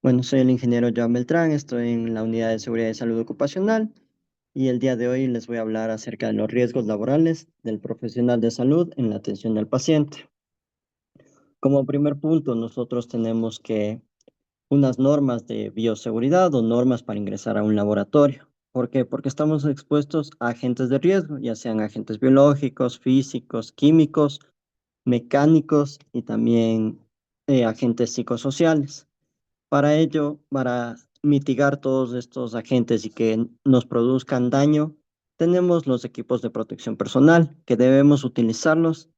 Bueno, soy el ingeniero Joan Beltrán, estoy en la Unidad de Seguridad y Salud Ocupacional y el día de hoy les voy a hablar acerca de los riesgos laborales del profesional de salud en la atención al paciente. Como primer punto, nosotros tenemos que unas normas de bioseguridad o normas para ingresar a un laboratorio. ¿Por qué? Porque estamos expuestos a agentes de riesgo, ya sean agentes biológicos, físicos, químicos, mecánicos y también agentes psicosociales. Para ello, para mitigar todos estos agentes y que nos produzcan daño, tenemos los equipos de protección personal que debemos utilizarlos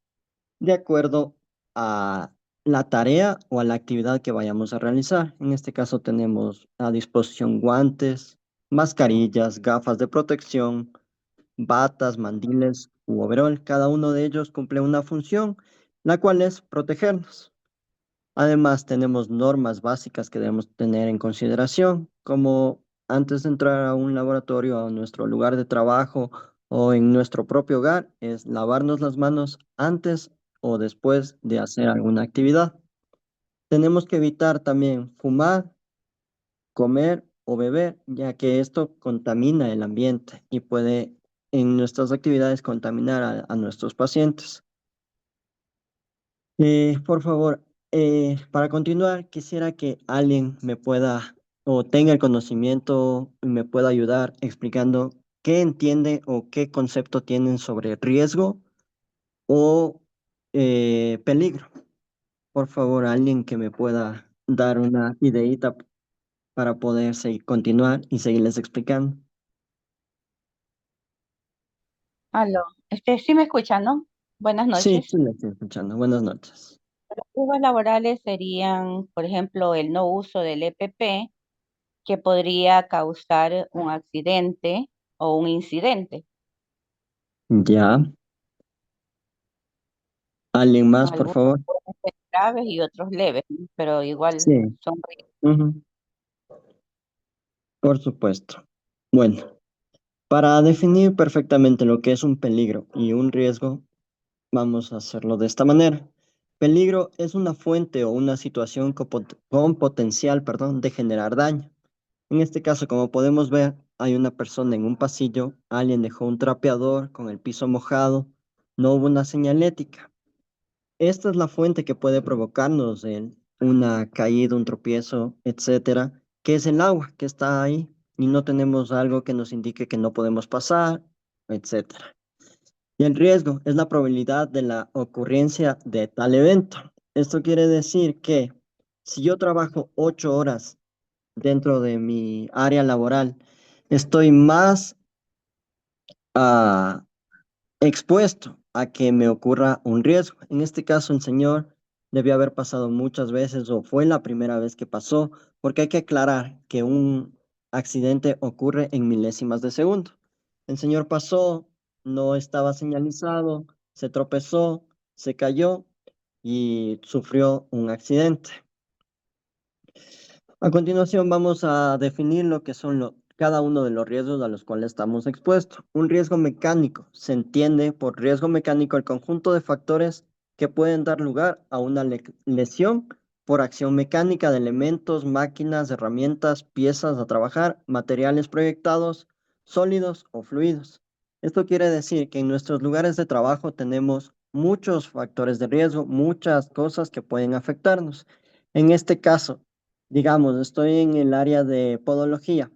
de acuerdo a la tarea o a la actividad que vayamos a realizar. En este caso tenemos a disposición guantes, mascarillas, gafas de protección, batas, mandiles u overol. Cada uno de ellos cumple una función, la cual es protegernos. Además, tenemos normas básicas que debemos tener en consideración, como antes de entrar a un laboratorio, a nuestro lugar de trabajo o en nuestro propio hogar, es lavarnos las manos antes o después de hacer alguna actividad. Tenemos que evitar también fumar, comer o beber, ya que esto contamina el ambiente y puede en nuestras actividades contaminar a nuestros pacientes. Por favor, para continuar, quisiera que alguien me pueda o tenga el conocimiento y me pueda ayudar explicando qué entiende o qué concepto tienen sobre riesgo o peligro. Por favor, alguien que me pueda dar una ideita para poder continuar y seguirles explicando. Aló, sí me escuchan, ¿no? Buenas Sí, noches. sí, le estoy escuchando. Buenas noches. Los riesgos laborales serían, por ejemplo, el no uso del EPP, que podría causar un accidente o un incidente. Ya. ¿Alguien más, por Algunos favor? pueden ser graves y otros leves, ¿no? Pero igual Sí. son riesgos. Ujú. Por supuesto. Bueno. Para definir perfectamente lo que es un peligro y un riesgo, vamos a hacerlo de esta manera. Peligro es una fuente o una situación con potencial, perdón, de generar daño. En este caso, como podemos ver, hay una persona en un pasillo, alguien dejó un trapeador con el piso mojado, no hubo una señalética. Esta es la fuente que puede provocarnos una caída, un tropiezo, etcétera, que es el agua que está ahí y no tenemos algo que nos indique que no podemos pasar, etcétera. Y el riesgo es la probabilidad de la ocurrencia de tal evento. Esto quiere decir que si yo trabajo 8 horas dentro de mi área laboral, estoy más ah, expuesto a que me ocurra un riesgo. En este caso, el señor debió haber pasado muchas veces o fue la primera vez que pasó, porque hay que aclarar que un accidente ocurre en milésimas de segundo. El señor pasó, no estaba señalizado, se tropezó, se cayó y sufrió un accidente. A continuación vamos a definir lo que son cada uno de los riesgos a los cuales estamos expuestos. Un riesgo mecánico se entiende por riesgo mecánico el conjunto de factores que pueden dar lugar a una lesión por acción mecánica de elementos, máquinas, herramientas, piezas a trabajar, materiales proyectados, sólidos o fluidos. Esto quiere decir que en nuestros lugares de trabajo tenemos muchos factores de riesgo, muchas cosas que pueden afectarnos. En este caso, digamos, estoy en el área de podología.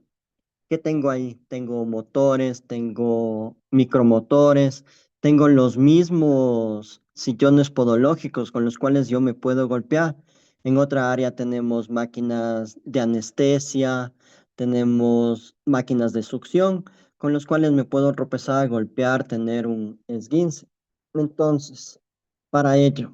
¿Qué tengo ahí? Tengo motores, tengo micromotores, tengo los mismos sillones podológicos con los cuales yo me puedo golpear. En otra área tenemos máquinas de anestesia, tenemos máquinas de succión con los cuales me puedo tropezar, golpear, tener un esguince. Entonces, para ello,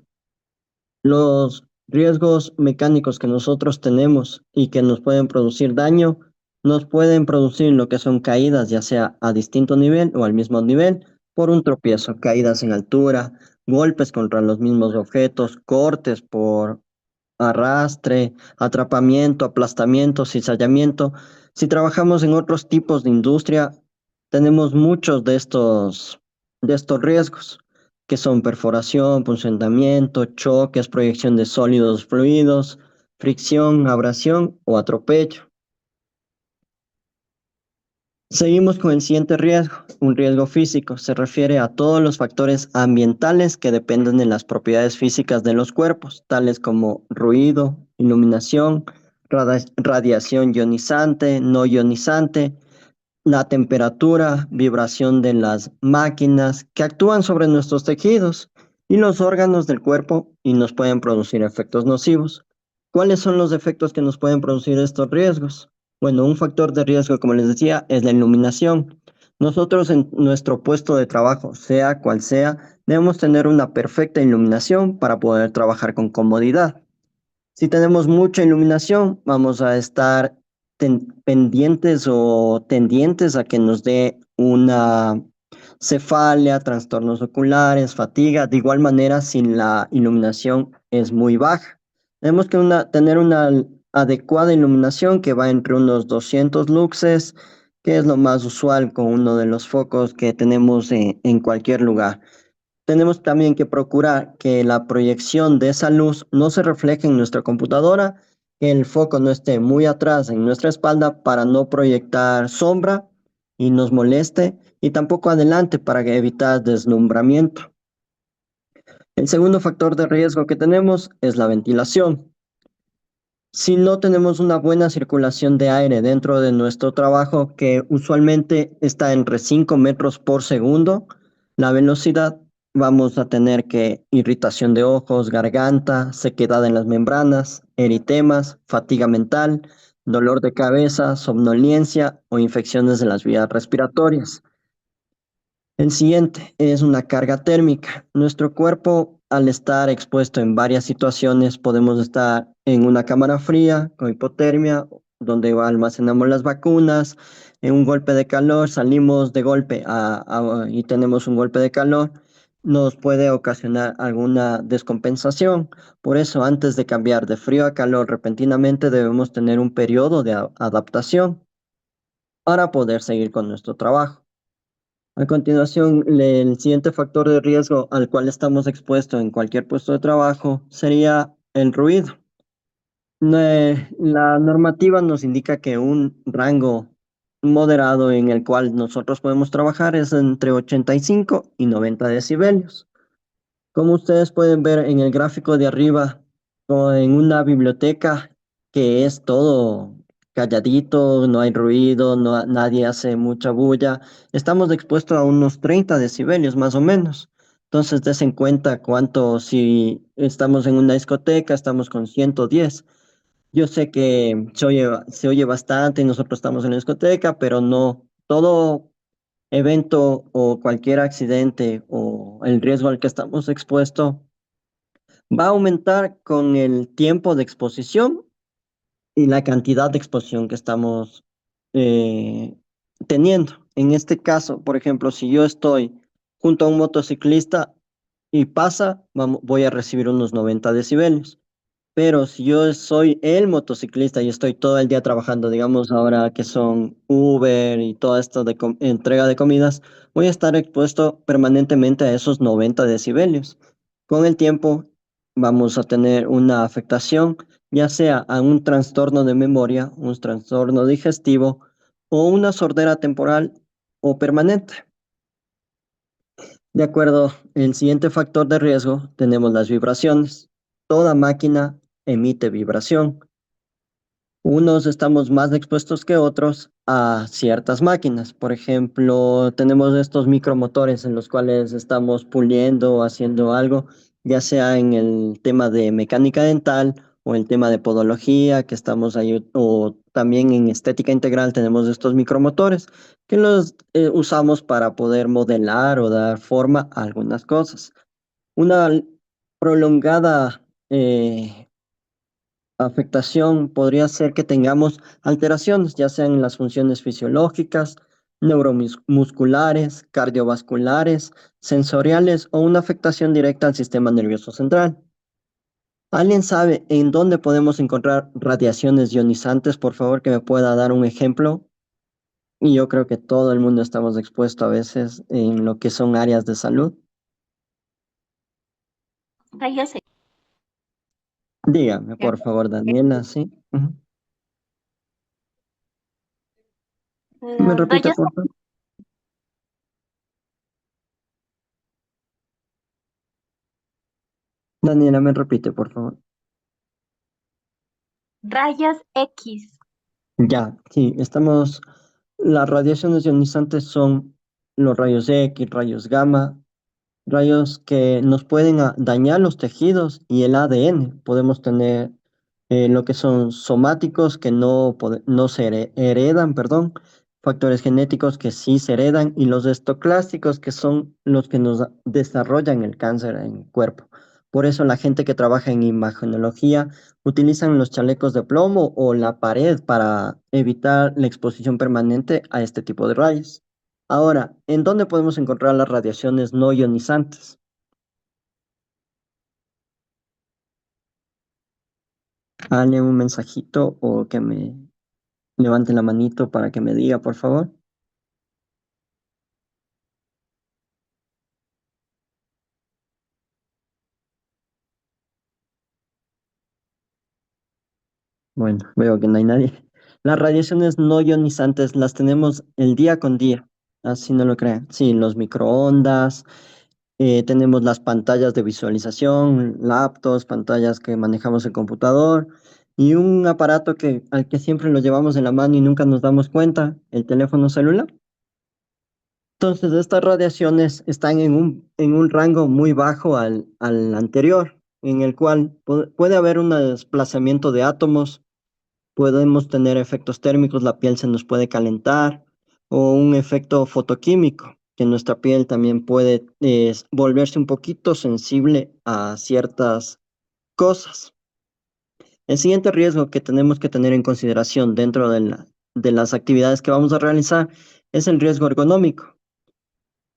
los riesgos mecánicos que nosotros tenemos y que nos pueden producir daño, nos pueden producir lo que son caídas, ya sea a distinto nivel o al mismo nivel, por un tropiezo, caídas en altura, golpes contra los mismos objetos, cortes por arrastre, atrapamiento, aplastamiento, cizallamiento. Si trabajamos en otros tipos de industria, tenemos muchos de estos riesgos, que son perforación, punzamiento, choques, proyección de sólidos fluidos. fricción, abrasión o atropello. Seguimos con el siguiente riesgo, un riesgo físico. Se refiere a todos los factores ambientales que dependen de las propiedades físicas de los cuerpos, tales como ruido, iluminación, radiación ionizante, no ionizante, la temperatura, vibración de las máquinas que actúan sobre nuestros tejidos y los órganos del cuerpo y nos pueden producir efectos nocivos. ¿Cuáles son los efectos que nos pueden producir estos riesgos? Bueno, un factor de riesgo, como les decía, es la iluminación. Nosotros en nuestro puesto de trabajo, sea cual sea, debemos tener una perfecta iluminación para poder trabajar con comodidad. Si tenemos mucha iluminación, vamos a estar pendientes o tendientes a que nos dé una cefalia, trastornos oculares, fatiga. De igual manera, si la iluminación es muy baja. Tenemos que tener una adecuada iluminación que va entre unos 200 luxes, que es lo más usual con uno de los focos que tenemos en cualquier lugar. Tenemos también que procurar que la proyección de esa luz no se refleje en nuestra computadora, que el foco no esté muy atrás en nuestra espalda para no proyectar sombra y nos moleste, y tampoco adelante para evitar deslumbramiento. El segundo factor de riesgo que tenemos es la ventilación. Si no tenemos una buena circulación de aire dentro de nuestro trabajo, que usualmente está entre 5 metros por segundo, la velocidad, vamos a tener que irritación de ojos, garganta, sequedad en las membranas, eritemas, fatiga mental, dolor de cabeza, somnolencia o infecciones de las vías respiratorias. El siguiente es una carga térmica. Nuestro cuerpo, al estar expuesto en varias situaciones, podemos estar en una cámara fría con hipotermia, donde almacenamos las vacunas, en un golpe de calor, salimos de golpe y tenemos un golpe de calor, nos puede ocasionar alguna descompensación. Por eso, antes de cambiar de frío a calor repentinamente, debemos tener un periodo de adaptación para poder seguir con nuestro trabajo. A continuación, el siguiente factor de riesgo al cual estamos expuestos en cualquier puesto de trabajo sería el ruido. La normativa nos indica que un rango moderado en el cual nosotros podemos trabajar es entre 85 y 90 decibelios. Como ustedes pueden ver en el gráfico de arriba, o en una biblioteca que es todo calladito, no hay ruido, nadie hace mucha bulla, estamos expuestos a unos 30 decibelios más o menos. Entonces, des en cuenta cuánto, si estamos en una discoteca, estamos con 110. Yo sé que se oye bastante y nosotros estamos en la discoteca, pero no todo evento o cualquier accidente o el riesgo al que estamos expuestos va a aumentar con el tiempo de exposición y la cantidad de exposición que estamos eh, teniendo. En este caso, por ejemplo, si yo estoy junto a un motociclista y pasa, voy a recibir unos 90 decibelios. Pero si yo soy el motociclista y estoy todo el día trabajando, digamos ahora que son Uber y todo esto de entrega de comidas, voy a estar expuesto permanentemente a esos 90 decibelios. Con el tiempo vamos a tener una afectación, ya sea a un trastorno de memoria, un trastorno digestivo o una sordera temporal o permanente. De acuerdo, el siguiente factor de riesgo tenemos las vibraciones. Toda máquina emite vibración. Unos estamos más expuestos que otros a ciertas máquinas. Por ejemplo, tenemos estos micromotores en los cuales estamos puliendo o haciendo algo, ya sea en el tema de mecánica dental o el tema de podología, que estamos ahí, o también en estética integral tenemos estos micromotores que los usamos para poder modelar o dar forma a algunas cosas. Una prolongada afectación podría ser que tengamos alteraciones, ya sean en las funciones fisiológicas, neuromusculares, cardiovasculares, sensoriales o una afectación directa al sistema nervioso central. ¿Alguien sabe en dónde podemos encontrar radiaciones ionizantes? Por favor, que me pueda dar un ejemplo. Y yo creo que todo el mundo estamos expuestos a veces en lo que son áreas de salud. Rayos Dígame, por favor, Daniela, ¿sí? Ujú. ¿Me Los repite, rayos, por favor? Daniela, me repite, por favor. rayos X. Ya, sí, estamos. Las radiaciones ionizantes son los rayos X, rayos gamma, rayos que nos pueden dañar los tejidos y el ADN. Podemos tener lo que son somáticos que no se heredan, perdón, factores genéticos que sí se heredan y los estoclásticos que son los que nos desarrollan el cáncer en el cuerpo. Por eso la gente que trabaja en imagenología utilizan los chalecos de plomo o la pared para evitar la exposición permanente a este tipo de rayos. Ahora, ¿en dónde podemos encontrar las radiaciones no ionizantes? Dale un mensajito o que me levante la manito para que me diga, por favor. Bueno, veo que no hay nadie. Las radiaciones no ionizantes las tenemos el día con día, así no lo crean. Sí, los microondas, tenemos las pantallas de visualización, laptops, pantallas que manejamos el computador y un aparato al que siempre lo llevamos en la mano y nunca nos damos cuenta, el teléfono celular. Entonces, estas radiaciones están en un rango muy bajo al anterior, en el cual puede haber un desplazamiento de átomos, podemos tener efectos térmicos, la piel se nos puede calentar, o un efecto fotoquímico, que nuestra piel también puede volverse un poquito sensible a ciertas cosas. El siguiente riesgo que tenemos que tener en consideración dentro de las actividades que vamos a realizar es el riesgo ergonómico.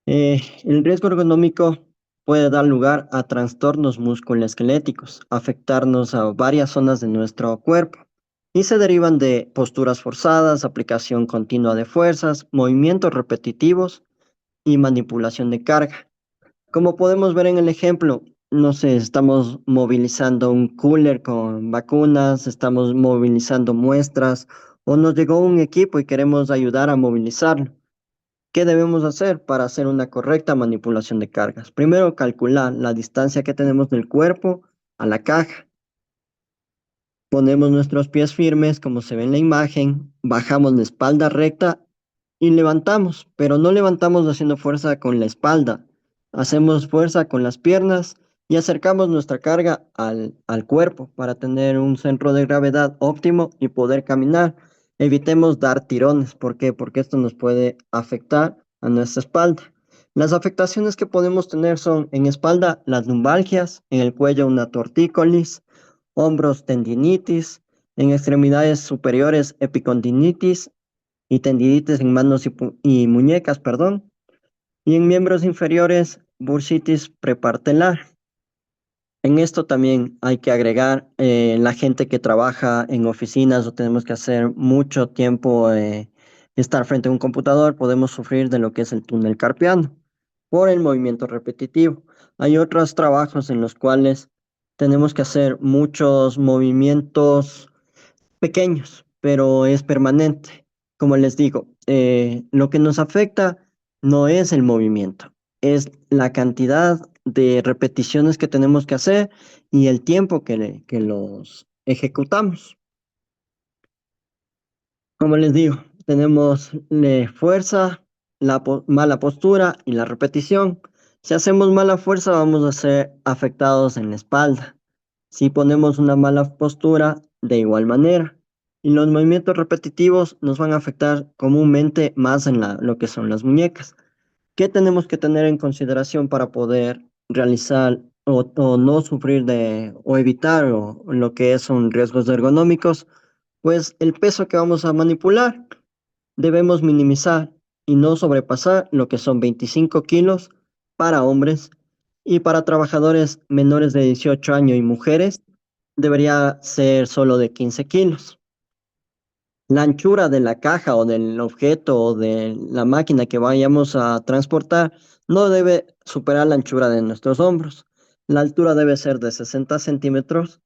El riesgo ergonómico puede dar lugar a trastornos musculoesqueléticos, afectarnos a varias zonas de nuestro cuerpo y se derivan de posturas forzadas, aplicación continua de fuerzas, movimientos repetitivos y manipulación de carga. Como podemos ver en el ejemplo, no sé, estamos movilizando un cooler con vacunas, estamos movilizando muestras o nos llegó un equipo y queremos ayudar a movilizarlo. ¿Qué debemos hacer para hacer una correcta manipulación de cargas? Primero, calcular la distancia que tenemos del cuerpo a la caja. Ponemos nuestros pies firmes, como se ve en la imagen, bajamos la espalda recta y levantamos, pero no levantamos haciendo fuerza con la espalda. Hacemos fuerza con las piernas y acercamos nuestra carga al cuerpo para tener un centro de gravedad óptimo y poder caminar. Evitemos dar tirones. ¿Por qué? Porque esto nos puede afectar a nuestra espalda. Las afectaciones que podemos tener son en espalda las lumbalgias, en el cuello una tortícolis, hombros tendinitis, en extremidades superiores epicondilitis y tendinitis en manos y muñecas, perdón, y en miembros inferiores bursitis prepartelar. En esto también hay que agregar la gente que trabaja en oficinas o tenemos que hacer mucho tiempo estar frente a un computador, podemos sufrir de lo que es el túnel carpiano por el movimiento repetitivo. Hay otros trabajos en los cuales tenemos que hacer muchos movimientos pequeños, pero es permanente. Como les digo, lo que nos afecta no es el movimiento, es la cantidad de repeticiones que tenemos que hacer y el tiempo que los ejecutamos. Como les digo, tenemos fuerza, mala postura y la repetición. Si hacemos mala fuerza, vamos a ser afectados en la espalda. Si ponemos una mala postura, de igual manera. Y los movimientos repetitivos nos van a afectar comúnmente más en lo que son las muñecas. ¿Qué tenemos que tener en consideración para poder realizar o no sufrir o evitar lo que son riesgos ergonómicos? Pues el peso que vamos a manipular debemos minimizar y no sobrepasar lo que son 25 kilos para hombres y para trabajadores menores de 18 años y mujeres debería ser solo de 15 kilos. La anchura de la caja o del objeto o de la máquina que vayamos a transportar no debe superar la anchura de nuestros hombros. La altura debe ser de 60 centímetros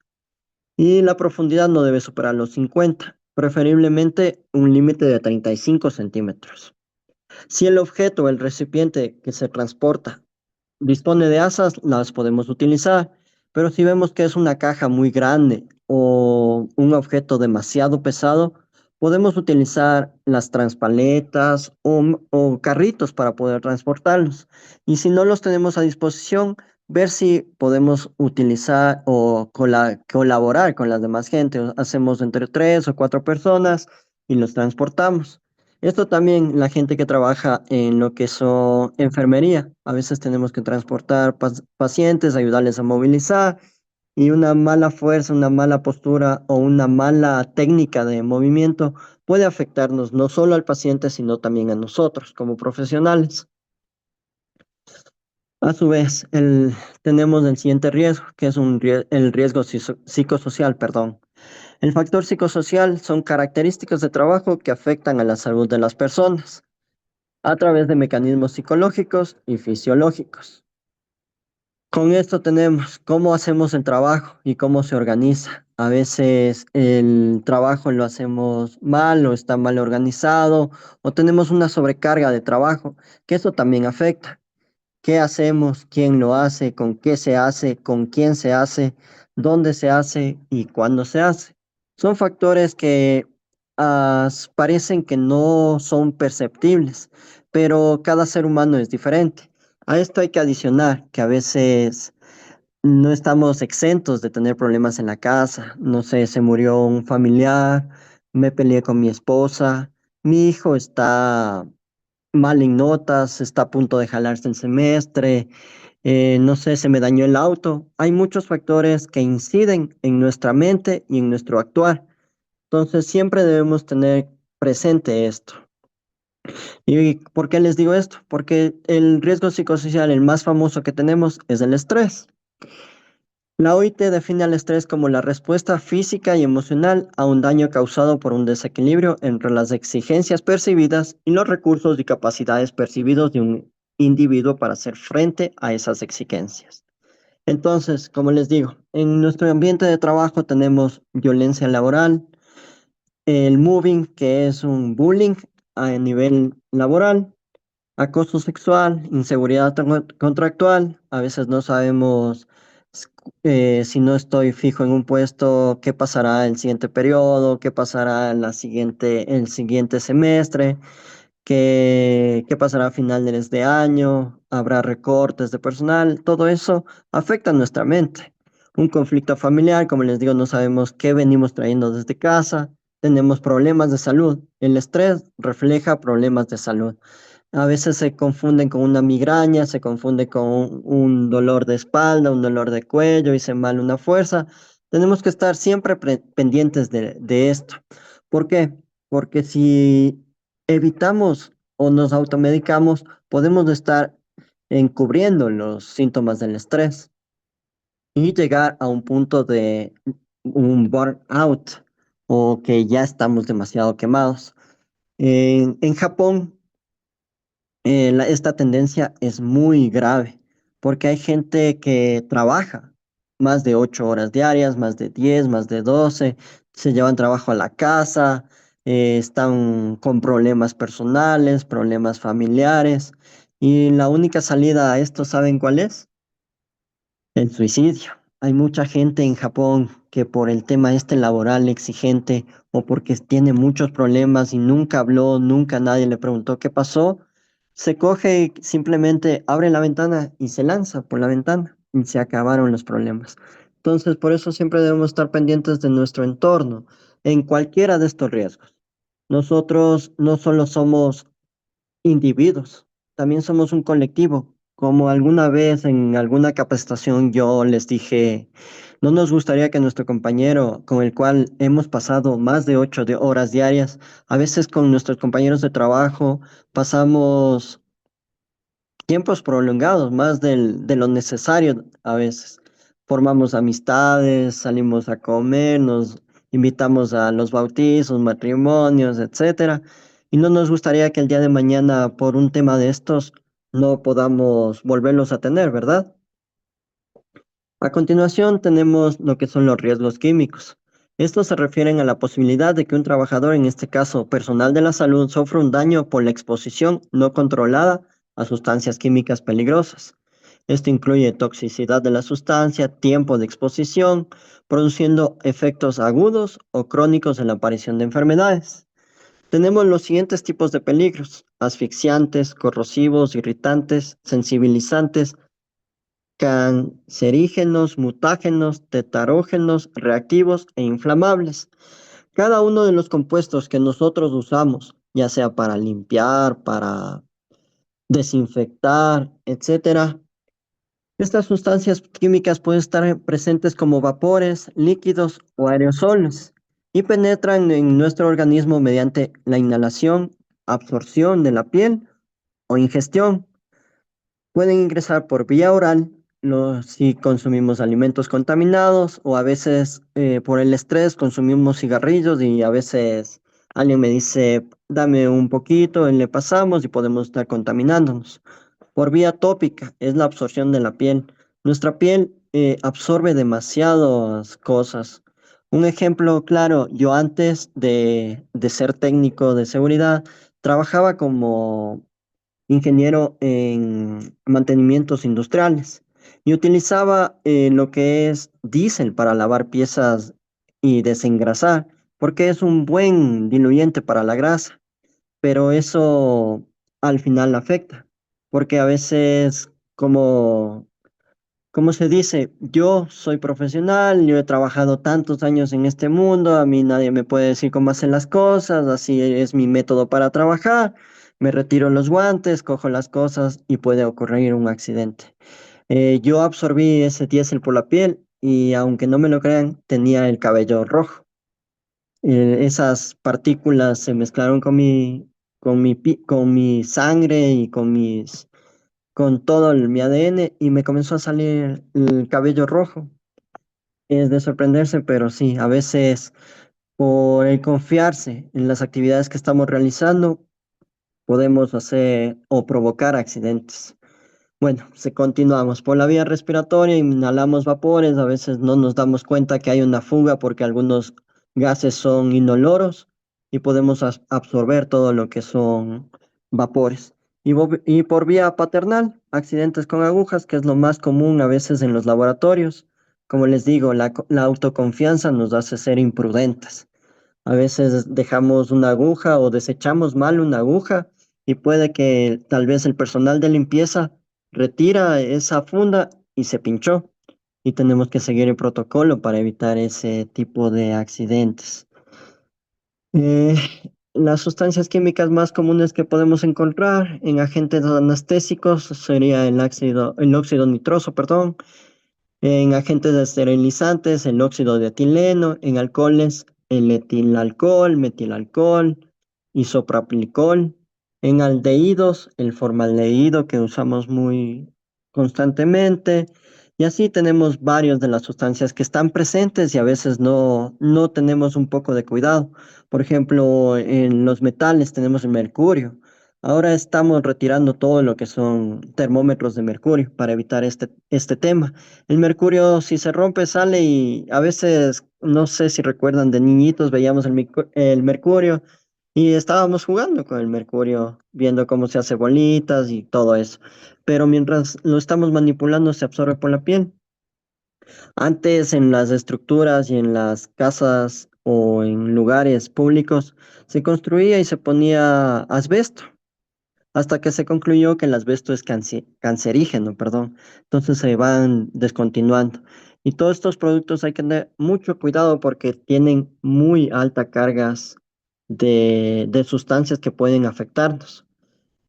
Y la profundidad no debe superar los 50, preferiblemente un límite de 35 centímetros. Si el objeto o el recipiente que se transporta dispone de asas, las podemos utilizar, pero si vemos que es una caja muy grande o un objeto demasiado pesado, podemos utilizar las transpaletas o carritos para poder transportarlos. Y si no los tenemos a disposición, ver si podemos utilizar o colaborar con las demás gente. Hacemos entre 3 o 4 personas y los transportamos. Esto también la gente que trabaja en lo que son enfermería. A veces tenemos que transportar pacientes, ayudarles a movilizar y una mala fuerza, una mala postura o una mala técnica de movimiento puede afectarnos no solo al paciente, sino también a nosotros como profesionales. A su vez, tenemos el siguiente riesgo, que es el riesgo psicosocial, perdón. El factor psicosocial son características de trabajo que afectan a la salud de las personas a través de mecanismos psicológicos y fisiológicos. Con esto tenemos cómo hacemos el trabajo y cómo se organiza. A veces el trabajo lo hacemos mal o está mal organizado o tenemos una sobrecarga de trabajo, que eso también afecta. ¿Qué hacemos? ¿Quién lo hace? ¿Con qué se hace? ¿Con quién se hace? ¿Dónde se hace? ¿Y cuándo se hace? Son factores que parecen que no son perceptibles, pero cada ser humano es diferente. A esto hay que adicionar que a veces no estamos exentos de tener problemas en la casa. No sé, se murió un familiar, me peleé con mi esposa, mi hijo está mal en notas, está a punto de jalarse el semestre, no sé, se me dañó el auto. Hay muchos factores que inciden en nuestra mente y en nuestro actuar. Entonces siempre debemos tener presente esto. ¿Y por qué les digo esto? Porque el riesgo psicosocial, el más famoso que tenemos, es el estrés. La OIT define al estrés como la respuesta física y emocional a un daño causado por un desequilibrio entre las exigencias percibidas y los recursos y capacidades percibidos de un individuo para hacer frente a esas exigencias. Entonces, como les digo, en nuestro ambiente de trabajo tenemos violencia laboral, el moving, que es un bullying a nivel laboral, acoso sexual, inseguridad contractual. A veces no sabemos si no estoy fijo en un puesto, qué pasará el siguiente periodo, qué pasará en el siguiente semestre, qué pasará a finales de año, habrá recortes de personal. Todo eso afecta a nuestra mente. Un conflicto familiar, como les digo, no sabemos qué venimos trayendo desde casa. Tenemos problemas de salud. El estrés refleja problemas de salud. A veces se confunden con una migraña, se confunde con un dolor de espalda, un dolor de cuello y se mal una fuerza. Tenemos que estar siempre pendientes de esto. ¿Por qué? Porque si evitamos o nos automedicamos, podemos estar encubriendo los síntomas del estrés y llegar a un punto de un burnout o que ya estamos demasiado quemados. En Japón, esta tendencia es muy grave porque hay gente que trabaja más de 8 horas diarias, más de 10, más de 12, se llevan trabajo a la casa, están con problemas personales, problemas familiares y la única salida a esto, ¿saben cuál es? El suicidio. Hay mucha gente en Japón que por el tema este laboral exigente o porque tiene muchos problemas y nunca habló, nunca nadie le preguntó qué pasó, se coge y simplemente abre la ventana y se lanza por la ventana y se acabaron los problemas. Entonces, por eso siempre debemos estar pendientes de nuestro entorno en cualquiera de estos riesgos. Nosotros no solo somos individuos, también somos un colectivo. Como alguna vez en alguna capacitación yo les dije, no nos gustaría que nuestro compañero con el cual hemos pasado más de 8 horas diarias, a veces con nuestros compañeros de trabajo pasamos tiempos prolongados, más de lo necesario a veces. Formamos amistades, salimos a comer, nos invitamos a los bautizos, matrimonios, etcétera. Y no nos gustaría que el día de mañana, por un tema de estos, no podamos volverlos a tener, ¿verdad? A continuación tenemos lo que son los riesgos químicos. Estos se refieren a la posibilidad de que un trabajador, en este caso personal de la salud, sufra un daño por la exposición no controlada a sustancias químicas peligrosas. Esto incluye toxicidad de la sustancia, tiempo de exposición, produciendo efectos agudos o crónicos en la aparición de enfermedades. Tenemos los siguientes tipos de peligros: asfixiantes, corrosivos, irritantes, sensibilizantes, cancerígenos, mutágenos, tetarógenos, reactivos e inflamables. Cada uno de los compuestos que nosotros usamos, ya sea para limpiar, para desinfectar, etcétera, estas sustancias químicas pueden estar presentes como vapores, líquidos o aerosoles y penetran en nuestro organismo mediante la inhalación, absorción de la piel o ingestión. Pueden ingresar por vía oral si consumimos alimentos contaminados o a veces por el estrés consumimos cigarrillos y a veces alguien me dice, dame un poquito, y le pasamos y podemos estar contaminándonos. Por vía tópica es la absorción de la piel. Nuestra piel absorbe demasiadas cosas. Un ejemplo claro, yo antes de ser técnico de seguridad, trabajaba como ingeniero en mantenimientos industriales y utilizaba lo que es diésel para lavar piezas y desengrasar, porque es un buen diluyente para la grasa, pero eso al final afecta, porque a veces, como se dice, yo soy profesional, yo he trabajado tantos años en este mundo, a mí nadie me puede decir cómo hacer las cosas, así es mi método para trabajar, me retiro los guantes, cojo las cosas y puede ocurrir un accidente. Yo absorbí ese diésel por la piel y aunque no me lo crean, tenía el cabello rojo. Esas partículas se mezclaron con mi sangre y con todo mi ADN y me comenzó a salir el cabello rojo. Es de sorprenderse, pero sí, a veces por el confiarse en las actividades que estamos realizando, podemos hacer o provocar accidentes. Bueno, si continuamos por la vía respiratoria, inhalamos vapores, a veces no nos damos cuenta que hay una fuga porque algunos gases son inoloros y podemos absorber todo lo que son vapores. Y por vía paternal, accidentes con agujas, que es lo más común a veces en los laboratorios. Como les digo, la autoconfianza nos hace ser imprudentes. A veces dejamos una aguja o desechamos mal una aguja y puede que tal vez el personal de limpieza retira esa funda y se pinchó. Y tenemos que seguir el protocolo para evitar ese tipo de accidentes. Eh, las sustancias químicas más comunes que podemos encontrar en agentes anestésicos sería el óxido nitroso, perdón, en agentes esterilizantes, el óxido de etileno; en alcoholes, el etilalcohol, metilalcohol, isopropílicol; en aldehídos, el formaldehído que usamos muy constantemente. Y así tenemos varios de las sustancias que están presentes y a veces no tenemos un poco de cuidado. Por ejemplo, en los metales tenemos el mercurio. Ahora estamos retirando todo lo que son termómetros de mercurio para evitar este tema. El mercurio, si se rompe, sale y a veces, no sé si recuerdan, de niñitos veíamos el mercurio y estábamos jugando con el mercurio, viendo cómo se hace bolitas y todo eso. Pero mientras lo estamos manipulando, se absorbe por la piel. Antes, en las estructuras y en las casas o en lugares públicos, se construía y se ponía asbesto hasta que se concluyó que el asbesto es cancerígeno, perdón. Entonces se van descontinuando. Y todos estos productos hay que tener mucho cuidado porque tienen muy altas cargas de sustancias que pueden afectarnos.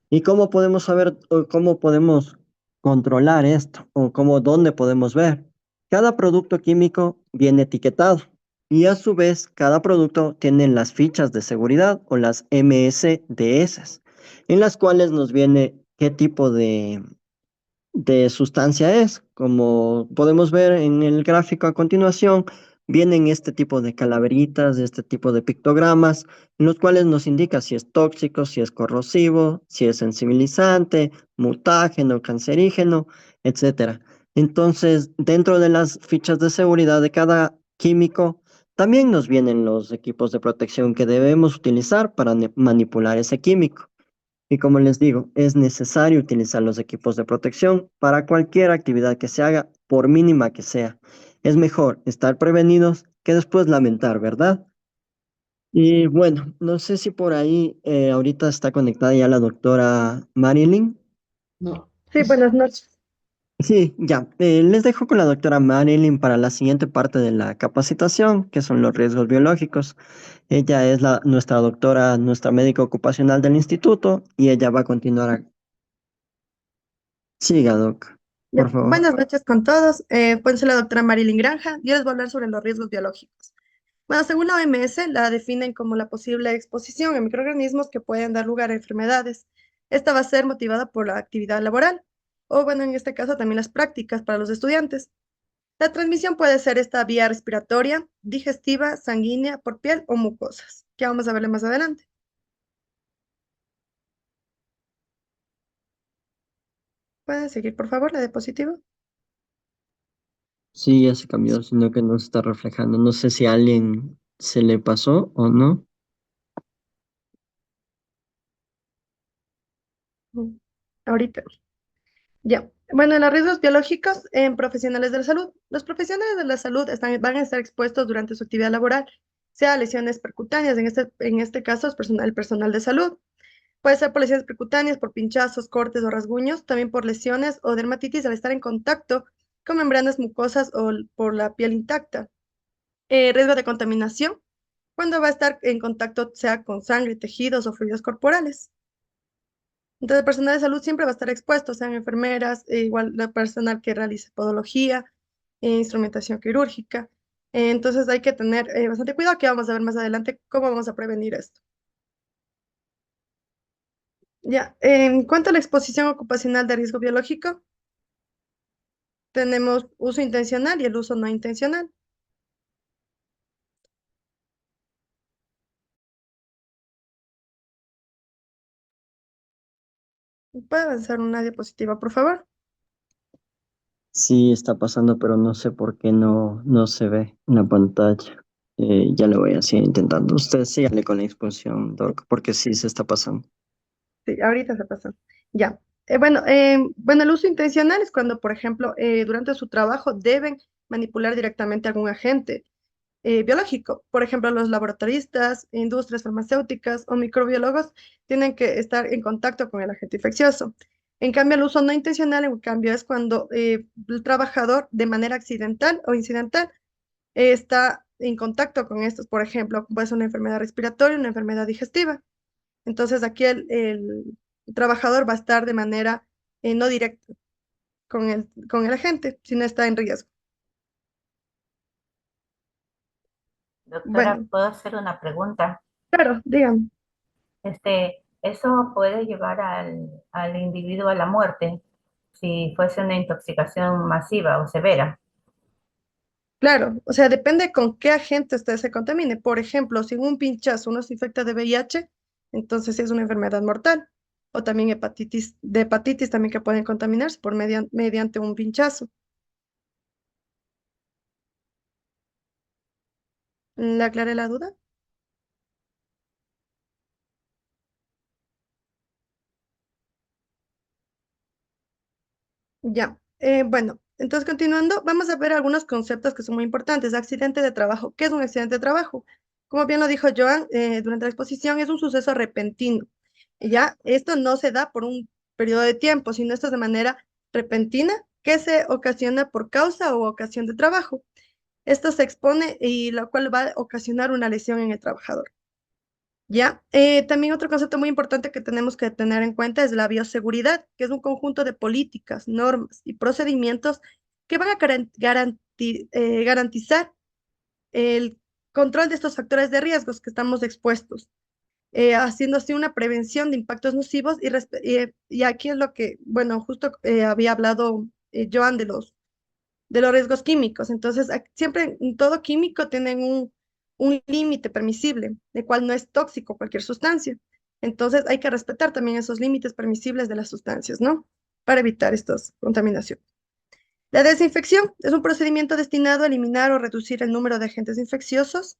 ¿Y cómo podemos saber o cómo podemos controlar esto o dónde podemos ver? Cada producto químico viene etiquetado y a su vez cada producto tiene las fichas de seguridad o las MSDS, en las cuales nos viene qué tipo de sustancia es. Como podemos ver en el gráfico a continuación, vienen este tipo de calaveritas, este tipo de pictogramas, en los cuales nos indica si es tóxico, si es corrosivo, si es sensibilizante, mutágeno, cancerígeno, etcétera. Entonces, dentro de las fichas de seguridad de cada químico, también nos vienen los equipos de protección que debemos utilizar para manipular ese químico. Y como les digo, es necesario utilizar los equipos de protección para cualquier actividad que se haga, por mínima que sea. Es mejor estar prevenidos que después lamentar, ¿verdad? Y bueno, no sé si por ahí ahorita está conectada ya la doctora Marilyn. No. Sí, buenas noches. Sí, ya. Les dejo con la doctora Marilyn para la siguiente parte de la capacitación, que son los riesgos biológicos. Ella es nuestra doctora, nuestra médica ocupacional del instituto, y ella va a continuar. Siga, doc, por Ya, favor. buenas noches con todos. Pues soy la doctora Marilyn Granja. Yo les voy a hablar sobre los riesgos biológicos. Bueno, según la OMS, la definen como la posible exposición a microorganismos que pueden dar lugar a enfermedades. Esta va a ser motivada por la actividad laboral, o bueno, en este caso también las prácticas para los estudiantes. La transmisión puede ser esta vía respiratoria, digestiva, sanguínea, por piel o mucosas, que vamos a verle más adelante. ¿Pueden seguir, por favor, la diapositiva? Sí, ya se cambió, sino que no se está reflejando. No sé si a alguien se le pasó o no. Mm, Ahorita. Ya. Bueno, los riesgos biológicos en profesionales de la salud. Los profesionales de la salud van a estar expuestos durante su actividad laboral, sea a lesiones percutáneas, en este caso es el personal de salud. Puede ser por lesiones percutáneas, por pinchazos, cortes o rasguños, también por lesiones o dermatitis al estar en contacto con membranas mucosas o por la piel intacta. Riesgo de contaminación, cuando va a estar en contacto sea con sangre, tejidos o fluidos corporales. Entonces, el personal de salud siempre va a estar expuesto, sean enfermeras, igual la personal que realice podología, instrumentación quirúrgica. Entonces, hay que tener bastante cuidado, que vamos a ver más adelante cómo vamos a prevenir esto. Ya, en cuanto a la exposición ocupacional de riesgo biológico, tenemos uso intencional y el uso no intencional. ¿Puede avanzar una diapositiva, por favor? Sí, está pasando, pero no sé por qué no se ve en la pantalla. Ya le voy a seguir intentando. Usted sígale con la exposición, doc, porque sí se está pasando. Sí, ahorita se pasó. Ya. Bueno, el uso intencional es cuando, por ejemplo, durante su trabajo deben manipular directamente a algún agente biológico. Por ejemplo, los laboratoristas, industrias farmacéuticas o microbiólogos tienen que estar en contacto con el agente infeccioso. En cambio, el uso no intencional, en cambio, es cuando el trabajador de manera accidental o incidental está en contacto con estos. Por ejemplo, puede ser una enfermedad respiratoria, una enfermedad digestiva. Entonces, aquí el trabajador va a estar de manera no directa con el agente, si no está en riesgo. Doctora, Bueno, ¿puedo hacer una pregunta? claro, dígame. ¿Eso puede llevar al individuo a la muerte si fuese una intoxicación masiva o severa? Claro, o sea, depende con qué agente usted se contamine. Por ejemplo, si un pinchazo uno se infecta de VIH, entonces es una enfermedad mortal. O también de hepatitis también que pueden contaminarse mediante un pinchazo. ¿Le aclaré la duda? Ya. Bueno, entonces continuando, vamos a ver algunos conceptos que son muy importantes. Accidente de trabajo. ¿Qué es un accidente de trabajo? Como bien lo dijo Joan, durante la exposición es un suceso repentino. Ya, esto no se da por un periodo de tiempo, sino esto es de manera repentina que se ocasiona por causa o ocasión de trabajo. Esto se expone y lo cual va a ocasionar una lesión en el trabajador. Ya, también otro concepto muy importante que tenemos que tener en cuenta es la bioseguridad, que es un conjunto de políticas, normas y procedimientos que van a garantizar el control de estos factores de riesgos que estamos expuestos, haciendo así una prevención de impactos nocivos y aquí es lo que, bueno, justo había hablado Joan de los riesgos químicos. Entonces, siempre en todo químico tienen un límite permisible, de cual no es tóxico cualquier sustancia. Entonces, hay que respetar también esos límites permisibles de las sustancias, ¿no? Para evitar estas contaminaciones. La desinfección es un procedimiento destinado a eliminar o reducir el número de agentes infecciosos.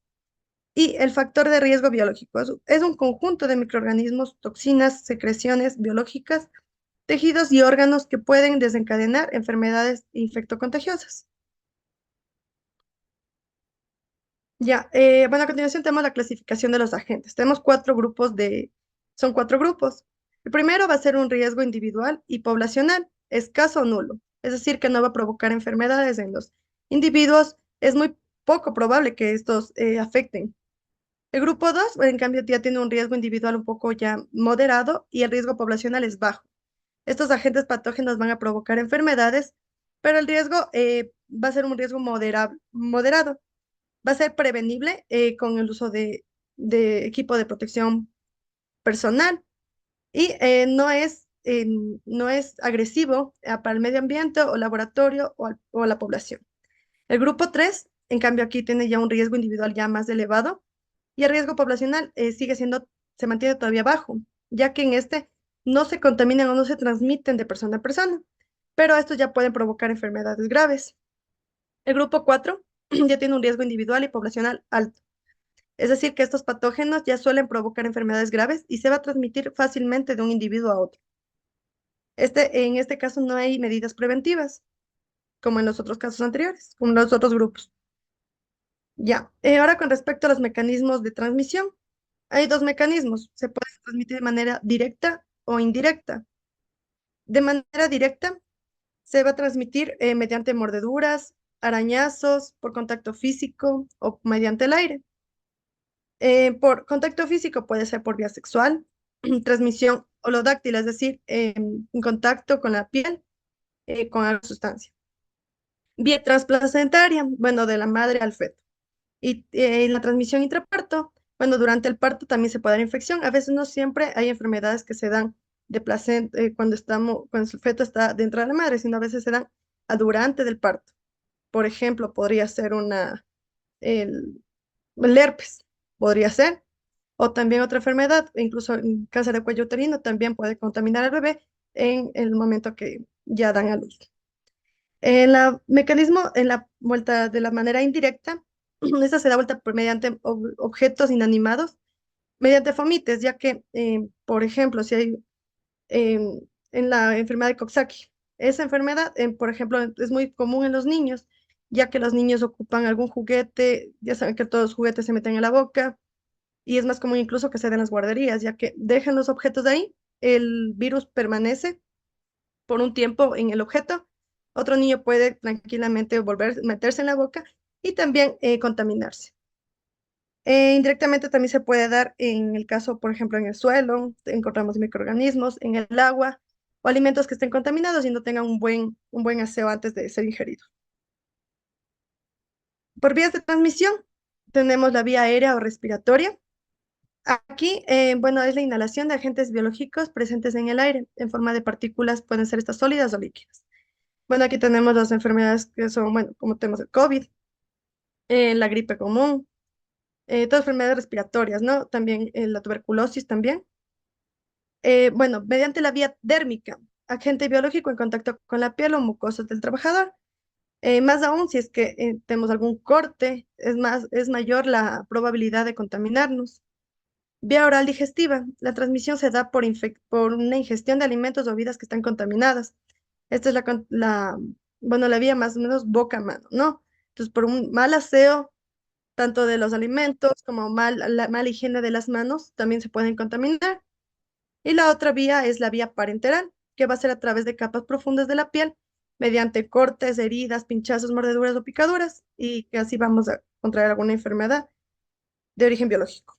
Y el factor de riesgo biológico es un conjunto de microorganismos, toxinas, secreciones biológicas, tejidos y órganos que pueden desencadenar enfermedades infectocontagiosas. Ya, bueno, a continuación tenemos la clasificación de los agentes. Tenemos son 4 grupos. El primero va a ser un riesgo individual y poblacional, escaso o nulo. Es decir, que no va a provocar enfermedades en los individuos. Es muy poco probable que estos afecten. El grupo 2, en cambio, ya tiene un riesgo individual un poco ya moderado y el riesgo poblacional es bajo. Estos agentes patógenos van a provocar enfermedades, pero el riesgo va a ser un riesgo moderado. Va a ser prevenible con el uso de equipo de protección personal y no es agresivo para el medio ambiente o laboratorio o a la población. El grupo 3, en cambio, aquí tiene ya un riesgo individual ya más elevado y el riesgo poblacional se mantiene todavía bajo, ya que en este no se contaminan o no se transmiten de persona a persona, pero estos ya pueden provocar enfermedades graves. El grupo 4 ya tiene un riesgo individual y poblacional alto. Es decir, que estos patógenos ya suelen provocar enfermedades graves y se va a transmitir fácilmente de un individuo a otro. En este caso no hay medidas preventivas, como en los otros casos anteriores, como en los otros grupos. Ya, ahora con respecto a los mecanismos de transmisión, hay 2 mecanismos. Se puede transmitir de manera directa o indirecta. De manera directa, se va a transmitir mediante mordeduras, arañazos, por contacto físico o mediante el aire. Por contacto físico puede ser por vía sexual, transmisión holodáctil, es decir, en contacto con la piel, con alguna sustancia. Vía transplacentaria, bueno, de la madre al feto. Y la transmisión intraparto, bueno, durante el parto también se puede dar infección. A veces no siempre hay enfermedades que se dan de placenta cuando el feto está dentro de la madre, sino a veces se dan durante del parto. Por ejemplo, podría ser el herpes, podría ser, o también otra enfermedad, incluso el cáncer de cuello uterino también puede contaminar al bebé en el momento que ya dan a luz. En la vuelta de la manera indirecta, esta se da vuelta mediante objetos inanimados, mediante fomites, ya que, por ejemplo, si hay en la enfermedad de Coxsackie, esa enfermedad, por ejemplo, es muy común en los niños, ya que los niños ocupan algún juguete, ya saben que todos los juguetes se meten en la boca, y es más común incluso que se den en las guarderías, ya que dejan los objetos de ahí, el virus permanece por un tiempo en el objeto, otro niño puede tranquilamente meterse en la boca y también contaminarse. Indirectamente también se puede dar en el caso, por ejemplo, en el suelo, encontramos microorganismos, en el agua o alimentos que estén contaminados y no tengan un buen aseo antes de ser ingeridos. Por vías de transmisión, tenemos la vía aérea o respiratoria. Aquí, bueno, es la inhalación de agentes biológicos presentes en el aire, en forma de partículas, pueden ser estas sólidas o líquidas. Bueno, aquí tenemos las enfermedades que son, bueno, como tenemos el COVID, la gripe común, todas enfermedades respiratorias, ¿no? También la tuberculosis también. Bueno, mediante la vía dérmica, agente biológico en contacto con la piel o mucosas del trabajador. Más aún, si es que tenemos algún corte, es mayor la probabilidad de contaminarnos. Vía oral digestiva. La transmisión se da por una ingestión de alimentos o bebidas que están contaminadas. Esta es la vía más o menos boca a mano, ¿no? Entonces, por un mal aseo, tanto de los alimentos como la mala higiene de las manos, también se pueden contaminar. Y la otra vía es la vía parenteral, que va a ser a través de capas profundas de la piel, mediante cortes, heridas, pinchazos, mordeduras o picaduras, y que así vamos a contraer alguna enfermedad de origen biológico.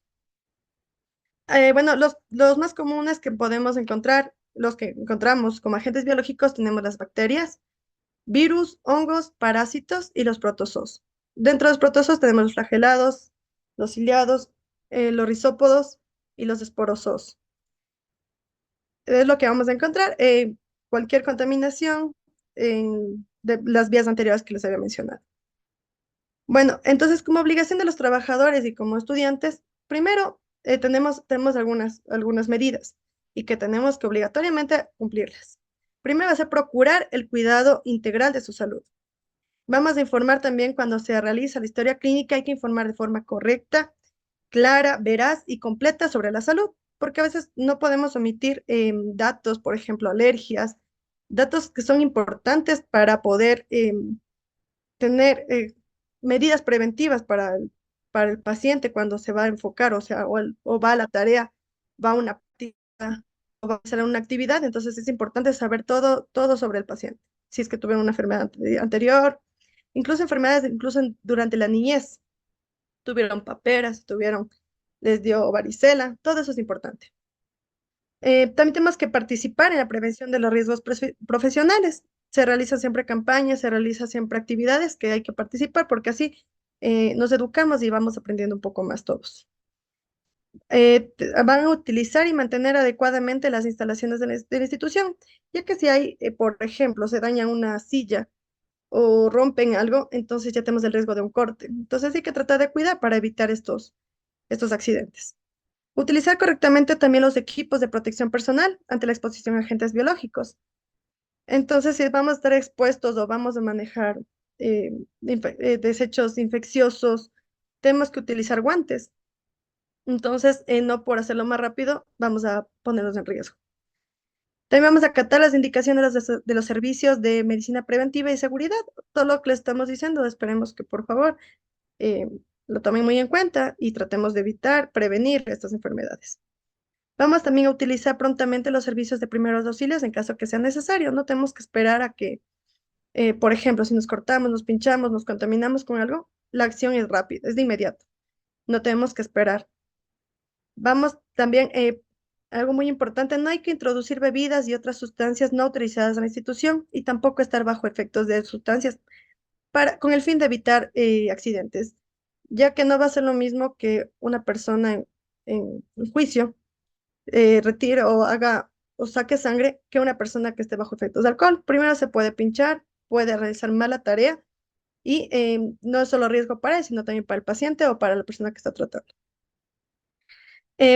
Bueno, los más comunes que podemos encontrar, los que encontramos como agentes biológicos, tenemos las bacterias, virus, hongos, parásitos y los protozoos. Dentro de los protozoos tenemos los flagelados, los ciliados, los rizópodos y los esporozoos. Es lo que vamos a encontrar. Cualquier contaminación de las vías anteriores que les había mencionado. Bueno, entonces como obligación de los trabajadores y como estudiantes, primero tenemos algunas medidas y que tenemos que obligatoriamente cumplirlas. Primero va a ser procurar el cuidado integral de su salud. Vamos a informar también cuando se realiza la historia clínica, hay que informar de forma correcta, clara, veraz y completa sobre la salud, porque a veces no podemos omitir datos, por ejemplo, alergias, datos que son importantes para poder tener medidas preventivas para el paciente cuando se va a enfocar, o sea, o va a la tarea, va a una actividad, o va a hacer una actividad, entonces es importante saber todo sobre el paciente. Si es que tuvieron una enfermedad anterior, incluso enfermedades, durante la niñez, tuvieron paperas, les dio varicela, todo eso es importante. También tenemos que participar en la prevención de los riesgos profesionales. Se realizan siempre campañas, se realizan siempre actividades que hay que participar porque así nos educamos y vamos aprendiendo un poco más todos. Van a utilizar y mantener adecuadamente las instalaciones de la institución, ya que si hay, por ejemplo, se daña una silla o rompen algo, entonces ya tenemos el riesgo de un corte. Entonces hay que tratar de cuidar para evitar estos accidentes. Utilizar correctamente también los equipos de protección personal ante la exposición a agentes biológicos. Entonces, si vamos a estar expuestos o vamos a manejar desechos infecciosos, tenemos que utilizar guantes. Entonces, no por hacerlo más rápido, vamos a ponernos en riesgo. También vamos a acatar las indicaciones de los servicios de medicina preventiva y seguridad. Todo lo que les estamos diciendo, esperemos que por favor eh, lo tomen muy en cuenta y tratemos de evitar, prevenir estas enfermedades. Vamos también a utilizar prontamente los servicios de primeros auxilios en caso que sea necesario. No tenemos que esperar a que, por ejemplo, si nos cortamos, nos pinchamos, nos contaminamos con algo, la acción es rápida, es de inmediato. No tenemos que esperar. Vamos también, algo muy importante, no hay que introducir bebidas y otras sustancias no autorizadas en la institución y tampoco estar bajo efectos de sustancias con el fin de evitar accidentes, ya que no va a ser lo mismo que una persona en juicio retire o haga o saque sangre que una persona que esté bajo efectos de alcohol. Primero se puede pinchar, puede realizar mala tarea y no es solo riesgo para él, sino también para el paciente o para la persona que está tratando.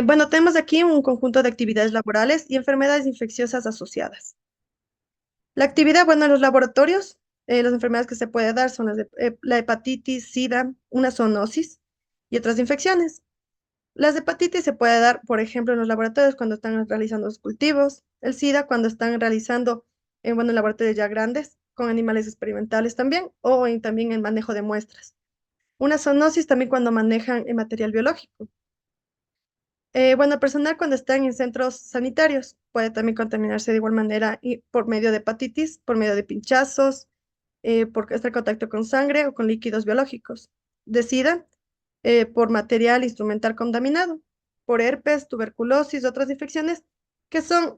Bueno, tenemos aquí un conjunto de actividades laborales y enfermedades infecciosas asociadas. La actividad, bueno, en los laboratorios, las enfermedades que se puede dar son la hepatitis, SIDA, una zoonosis y otras infecciones. Las hepatitis se puede dar, por ejemplo, en los laboratorios cuando están realizando los cultivos, el SIDA cuando están realizando, bueno, en laboratorios ya grandes, con animales experimentales también, o también en manejo de muestras. Una zoonosis también cuando manejan material biológico. Bueno, el personal cuando están en centros sanitarios puede también contaminarse de igual manera y por medio de hepatitis, por medio de pinchazos, por estar en contacto con sangre o con líquidos biológicos. De SIDA, por material instrumental contaminado, por herpes, tuberculosis, otras infecciones que son